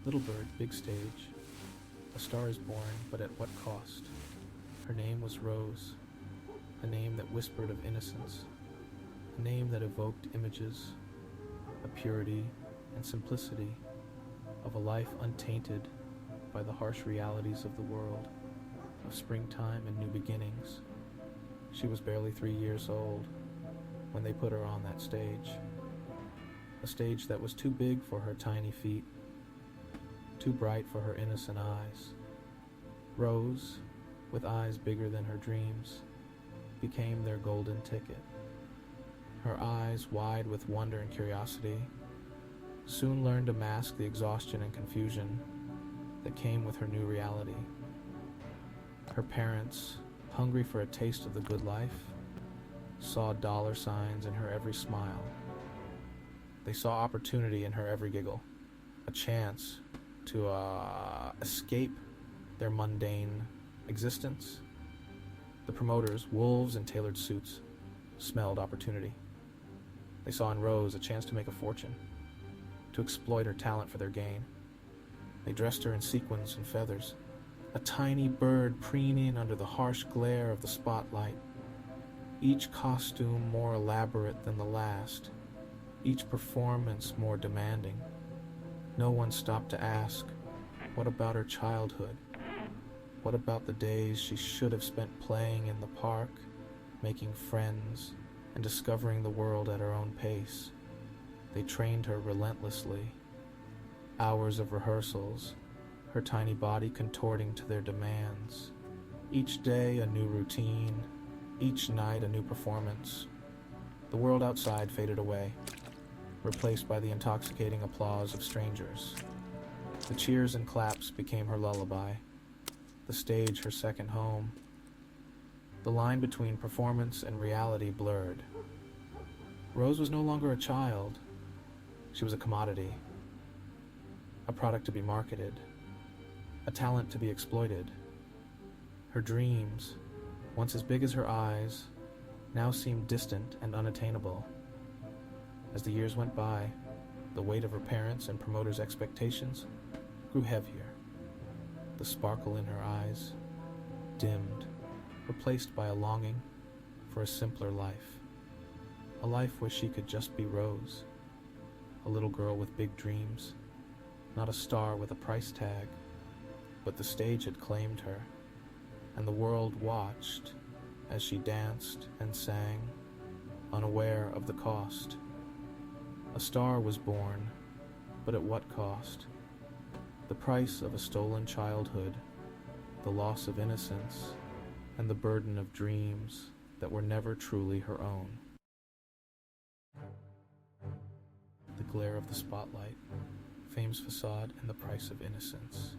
Little bird, big stage. A star is born, but at what cost? Her name was Rose, a name that whispered of innocence, a name that evoked images, a purity and simplicity of a life untainted by the harsh realities of the world, of springtime and new beginnings. She was barely 3 years old when they put her on that stage, a stage that was too big for her tiny feet, too bright for her innocent eyes. Rose, with eyes bigger than her dreams, became their golden ticket. Her eyes, wide with wonder and curiosity, soon learned to mask the exhaustion and confusion that came with her new reality. Her parents, hungry for a taste of the good life, saw dollar signs in her every smile. They saw opportunity in her every giggle, a chance to escape their mundane existence. The promoters, wolves in tailored suits, smelled opportunity. They saw in Rose a chance to make a fortune, to exploit her talent for their gain. They dressed her in sequins and feathers, a tiny bird preening under the harsh glare of the spotlight, each costume more elaborate than the last, each performance more demanding. No one stopped to ask, what about her childhood? What about the days she should have spent playing in the park, making friends, and discovering the world at her own pace? They trained her relentlessly. Hours of rehearsals, her tiny body contorting to their demands. Each day a new routine, each night a new performance. The world outside faded away, replaced by the intoxicating applause of strangers. The cheers and claps became her lullaby, the stage her second home. The line between performance and reality blurred. Rose was no longer a child. She was a commodity, a product to be marketed, a talent to be exploited. Her dreams, once as big as her eyes, now seemed distant and unattainable. As the years went by, the weight of her parents' and promoters' expectations grew heavier. The sparkle in her eyes dimmed, replaced by a longing for a simpler life. A life where she could just be Rose, a little girl with big dreams, not a star with a price tag. But the stage had claimed her, and the world watched as she danced and sang, unaware of the cost. A star was born, but at what cost? The price of a stolen childhood, the loss of innocence, and the burden of dreams that were never truly her own. The glare of the spotlight, fame's facade, and the price of innocence.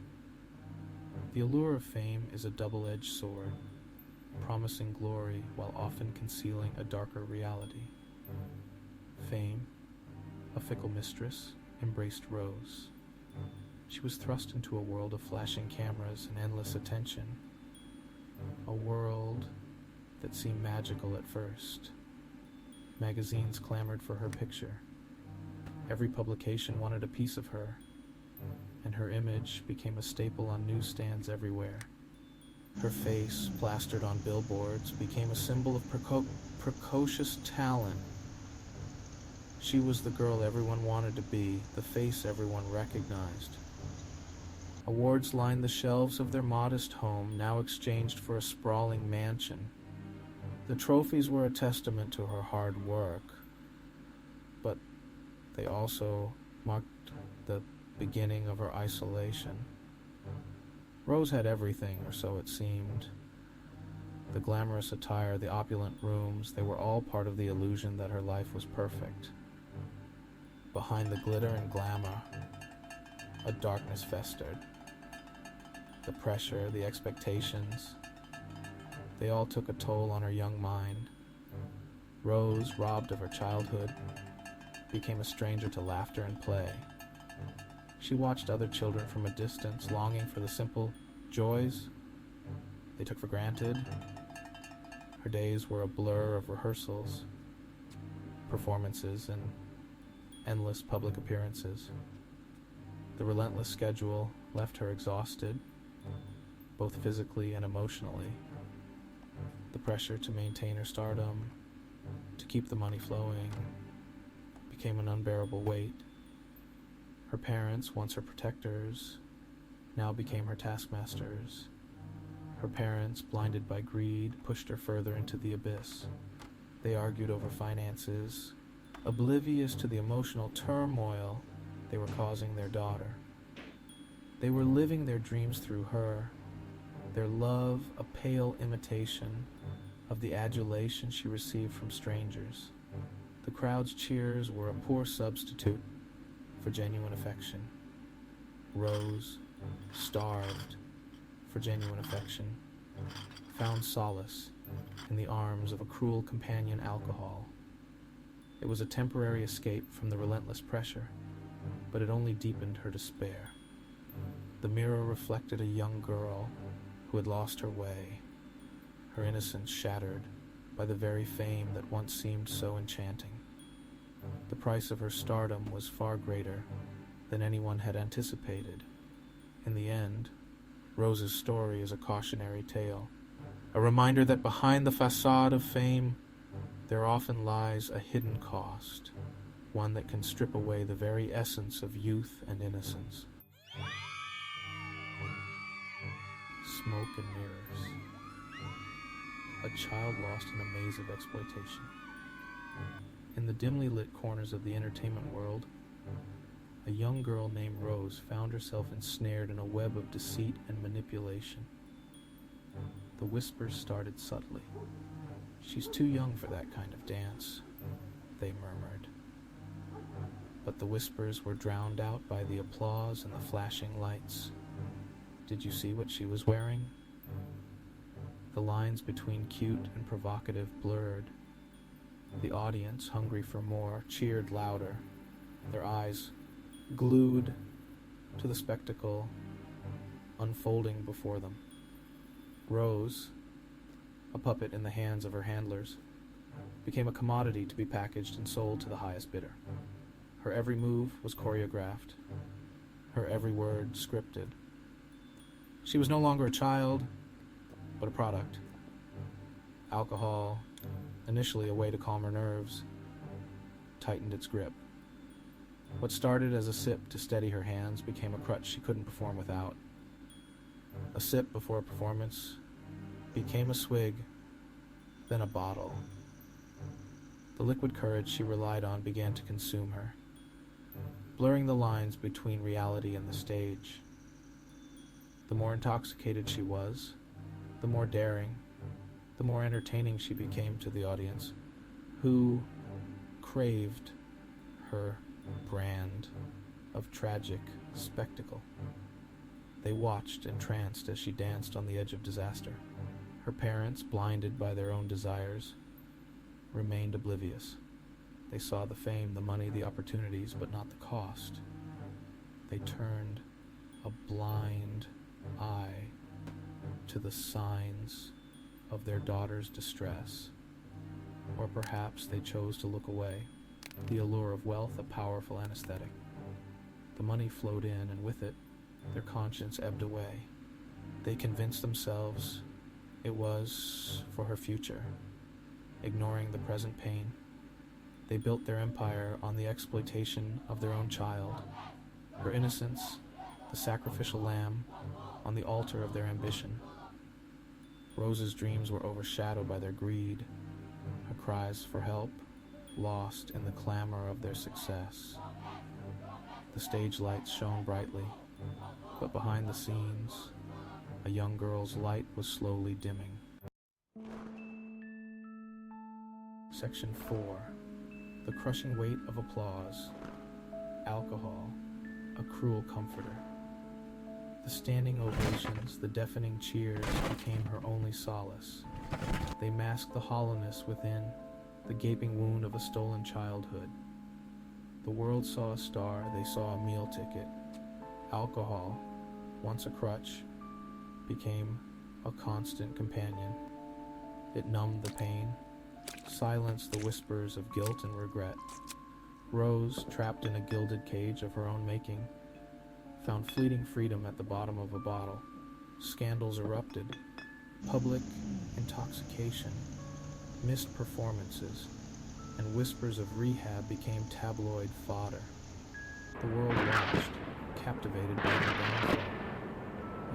The allure of fame is a double-edged sword, promising glory while often concealing a darker reality. Fame, a fickle mistress, embraced Rose. She was thrust into a world of flashing cameras and endless attention, a world that seemed magical at first. Magazines clamored for her picture. Every publication wanted a piece of her, and her image became a staple on newsstands everywhere. Her face, plastered on billboards, became a symbol of precocious talent. She was the girl everyone wanted to be, the face everyone recognized. Awards lined the shelves of their modest home, now exchanged for a sprawling mansion. The trophies were a testament to her hard work, but they also marked the beginning of her isolation. Rose had everything, or so it seemed. The glamorous attire, the opulent rooms, they were all part of the illusion that her life was perfect. Behind the glitter and glamour, a darkness festered. The pressure, the expectations, they all took a toll on her young mind. Rose, robbed of her childhood, became a stranger to laughter and play. She watched other children from a distance, longing for the simple joys they took for granted. Her days were a blur of rehearsals, performances, and endless public appearances. The relentless schedule left her exhausted, both physically and emotionally. The pressure to maintain her stardom, to keep the money flowing, became an unbearable weight. Her parents, once her protectors, now became her taskmasters. Her parents, blinded by greed, pushed her further into the abyss. They argued over finances, oblivious to the emotional turmoil they were causing their daughter. They were living their dreams through her, their love a pale imitation of the adulation she received from strangers. The crowd's cheers were a poor substitute for genuine affection. Rose, starved for genuine affection, found solace in the arms of a cruel companion, alcohol. It was a temporary escape from the relentless pressure, but it only deepened her despair. The mirror reflected a young girl who had lost her way, her innocence shattered by the very fame that once seemed so enchanting. The price of her stardom was far greater than anyone had anticipated. In the end, Rose's story is a cautionary tale, a reminder that behind the facade of fame, there often lies a hidden cost, one that can strip away the very essence of youth and innocence. Smoke and mirrors. A child lost in a maze of exploitation. In the dimly lit corners of the entertainment world, a young girl named Rose found herself ensnared in a web of deceit and manipulation. The whispers started subtly. "She's too young for that kind of dance," they murmured. But the whispers were drowned out by the applause and the flashing lights. Did you see what she was wearing? The lines between cute and provocative blurred. The audience, hungry for more, cheered louder, their eyes glued to the spectacle unfolding before them. Rose, a puppet in the hands of her handlers, became a commodity to be packaged and sold to the highest bidder. Her every move was choreographed, her every word scripted. She was no longer a child, but a product. Alcohol, initially a way to calm her nerves, tightened its grip. What started as a sip to steady her hands became a crutch she couldn't perform without. A sip before a performance became a swig, then a bottle. The liquid courage she relied on began to consume her, blurring the lines between reality and the stage. The more intoxicated she was, the more daring, the more entertaining she became to the audience, who craved her brand of tragic spectacle. They watched entranced as she danced on the edge of disaster. Her parents, blinded by their own desires, remained oblivious. They saw the fame, the money, the opportunities, but not the cost. They turned a blind eye to the signs of their daughter's distress. Or perhaps they chose to look away. The allure of wealth, a powerful anesthetic. The money flowed in, and with it, their conscience ebbed away. They convinced themselves it was for her future, ignoring the present pain. They built their empire on the exploitation of their own child, her innocence, the sacrificial lamb, on the altar of their ambition. Rose's dreams were overshadowed by their greed, her cries for help lost in the clamor of their success. The stage lights shone brightly, but behind the scenes, a young girl's light was slowly dimming. Section 4. The crushing weight of applause. Alcohol, a cruel comforter. The standing ovations, the deafening cheers became her only solace. They masked the hollowness within, the gaping wound of a stolen childhood. The world saw a star, they saw a meal ticket. Alcohol, once a crutch, became a constant companion. It numbed the pain, silenced the whispers of guilt and regret. Rose, trapped in a gilded cage of her own making, found fleeting freedom at the bottom of a bottle. Scandals erupted, public intoxication, missed performances, and whispers of rehab became tabloid fodder. The world watched, captivated by her downfall.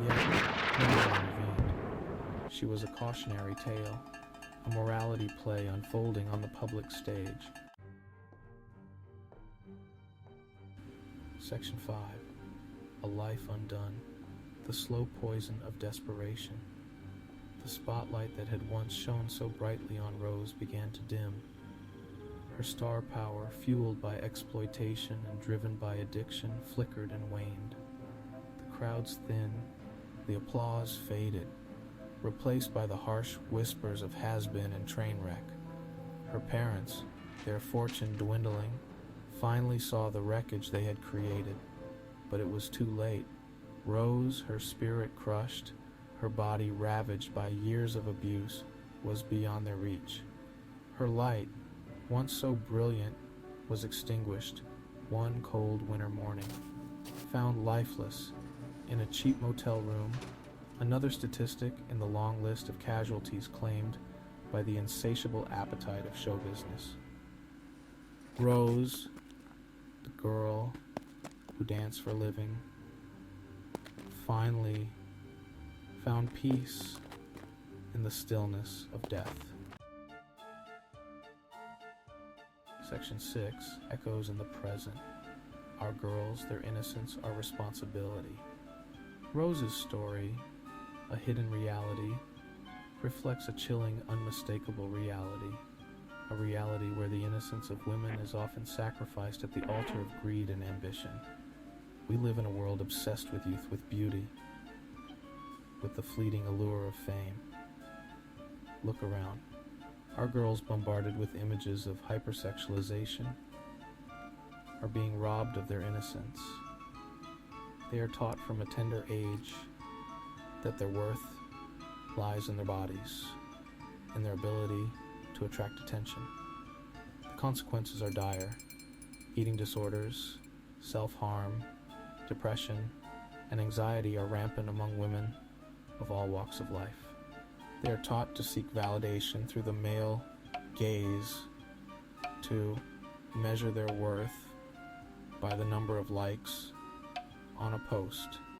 Yet, no one intervened. She was a cautionary tale, a morality play unfolding on the public stage. Section 5. A life undone. The slow poison of desperation. The spotlight that had once shone so brightly on Rose began to dim. Her star power, fueled by exploitation and driven by addiction, flickered and waned. The crowds thinned, the applause faded, replaced by the harsh whispers of has-been and train wreck. Her parents, their fortune dwindling, finally saw the wreckage they had created, but it was too late. Rose, her spirit crushed, her body ravaged by years of abuse, was beyond their reach. Her light, once so brilliant, was extinguished one cold winter morning. Found lifeless in a cheap motel room, another statistic in the long list of casualties claimed by the insatiable appetite of show business. Rose, the girl who danced for a living, finally found peace in the stillness of death. Section 6 echoes in the present. Our girls, their innocence, our responsibility. Rose's story, a hidden reality, reflects a chilling, unmistakable reality. A reality where the innocence of women is often sacrificed at the altar of greed and ambition. We live in a world obsessed with youth, with beauty, with the fleeting allure of fame. Look around. Our girls, bombarded with images of hypersexualization, are being robbed of their innocence. They are taught from a tender age that their worth lies in their bodies, in their ability to attract attention. The consequences are dire. Eating disorders, self-harm, depression, and anxiety are rampant among women of all walks of life. They are taught to seek validation through the male gaze, to measure their worth by the number of likes on a post,